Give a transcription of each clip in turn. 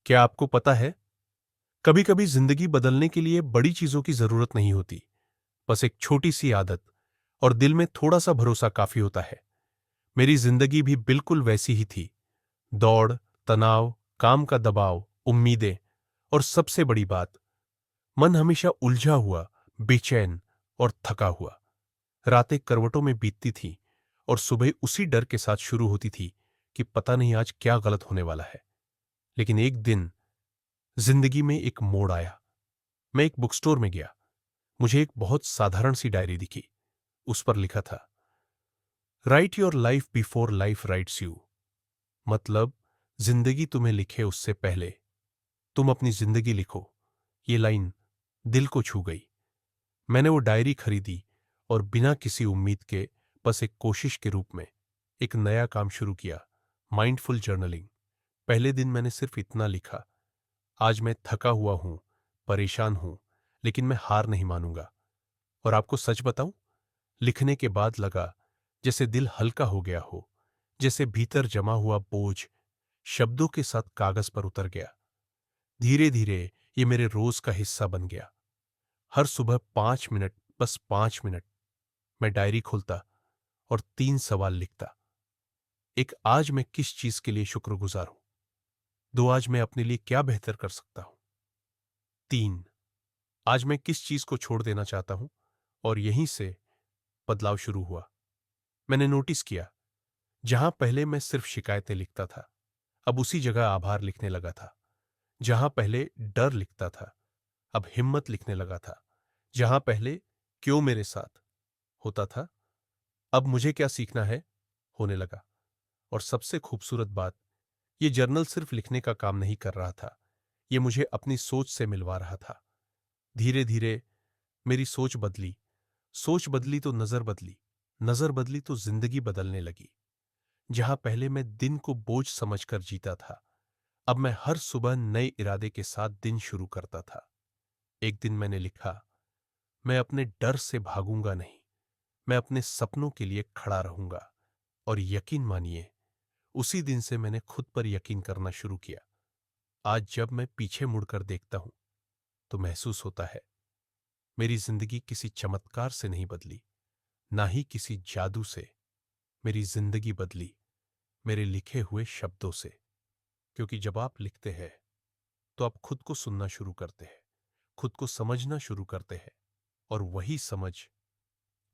क्या आपको पता है, कभी कभी जिंदगी बदलने के लिए बड़ी चीजों की जरूरत नहीं होती। बस एक छोटी सी आदत और दिल में थोड़ा सा भरोसा काफी होता है। मेरी जिंदगी भी बिल्कुल वैसी ही थी। दौड़, तनाव, काम का दबाव, उम्मीदें और सबसे बड़ी बात, मन हमेशा उलझा हुआ, बेचैन और थका हुआ। रातें करवटों में बीतती थी और सुबह उसी डर के साथ शुरू होती थी कि पता नहीं आज क्या गलत होने वाला है। लेकिन एक दिन जिंदगी में एक मोड़ आया। मैं एक बुक स्टोर में गया। मुझे एक बहुत साधारण सी डायरी दिखी। उस पर लिखा था, right your life before life rights you. मतलब, जिंदगी तुम्हें लिखे उससे पहले तुम अपनी जिंदगी लिखो। ये लाइन दिल को छू गई। मैंने वो डायरी खरीदी और बिना किसी उम्मीद के, बस एक कोशिश के रूप में, एक नया काम शुरू किया, माइंडफुल जर्नलिंग। पहले दिन मैंने सिर्फ इतना लिखा, आज मैं थका हुआ हूं, परेशान हूं, लेकिन मैं हार नहीं मानूंगा। और आपको सच बताऊं, लिखने के बाद लगा जैसे दिल हल्का हो गया हो, जैसे भीतर जमा हुआ बोझ शब्दों के साथ कागज पर उतर गया। धीरे धीरे ये मेरे रोज का हिस्सा बन गया। हर सुबह 5 मिनट, बस 5 मिनट, मैं डायरी खोलता और 3 सवाल लिखता। एक, आज मैं किस चीज के लिए शुक्रगुजार हूं। दो, आज मैं अपने लिए क्या बेहतर कर सकता हूं। तीन, आज मैं किस चीज को छोड़ देना चाहता हूं। और यहीं से बदलाव शुरू हुआ। मैंने नोटिस किया, जहां पहले मैं सिर्फ शिकायतें लिखता था, अब उसी जगह आभार लिखने लगा था। जहां पहले डर लिखता था, अब हिम्मत लिखने लगा था। जहां पहले क्यों मेरे साथ होता था, अब मुझे क्या सीखना है होने लगा। और सबसे खूबसूरत बात, ये जर्नल सिर्फ लिखने का काम नहीं कर रहा था, ये मुझे अपनी सोच से मिलवा रहा था। धीरे धीरे मेरी सोच बदली तो नजर बदली, नजर बदली तो जिंदगी बदलने लगी। जहां पहले मैं दिन को बोझ समझकर जीता था, अब मैं हर सुबह नए इरादे के साथ दिन शुरू करता था। एक दिन मैंने लिखा, मैं अपने डर से भागूंगा नहीं, मैं अपने सपनों के लिए खड़ा रहूंगा। और यकीन मानिए, उसी दिन से मैंने खुद पर यकीन करना शुरू किया। आज जब मैं पीछे मुड़कर देखता हूं, तो महसूस होता है, मेरी जिंदगी किसी चमत्कार से नहीं बदली, ना ही किसी जादू से। मेरी जिंदगी बदली मेरे लिखे हुए शब्दों से। क्योंकि जब आप लिखते हैं, तो आप खुद को सुनना शुरू करते हैं, खुद को समझना शुरू करते हैं, और वही समझ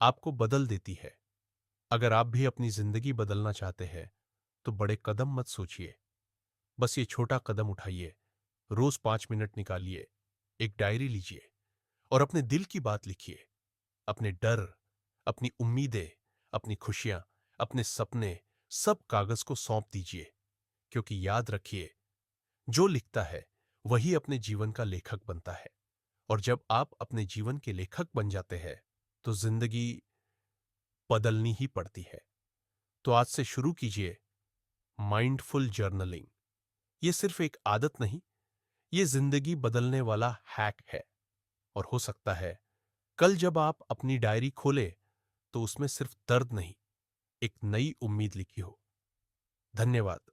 आपको बदल देती है। अगर आप भी अपनी जिंदगी बदलना चाहते हैं, तो बड़े कदम मत सोचिए, बस ये छोटा कदम उठाइए। रोज 5 मिनट निकालिए, एक डायरी लीजिए और अपने दिल की बात लिखिए। अपने डर, अपनी उम्मीदें, अपनी खुशियां, अपने सपने, सब कागज को सौंप दीजिए। क्योंकि याद रखिए, जो लिखता है वही अपने जीवन का लेखक बनता है। और जब आप अपने जीवन के लेखक बन जाते हैं, तो जिंदगी बदलनी ही पड़ती है। तो आज से शुरू कीजिए माइंडफुल जर्नलिंग। ये सिर्फ एक आदत नहीं, ये जिंदगी बदलने वाला हैक है। और हो सकता है कल जब आप अपनी डायरी खोले, तो उसमें सिर्फ दर्द नहीं, एक नई उम्मीद लिखी हो। धन्यवाद।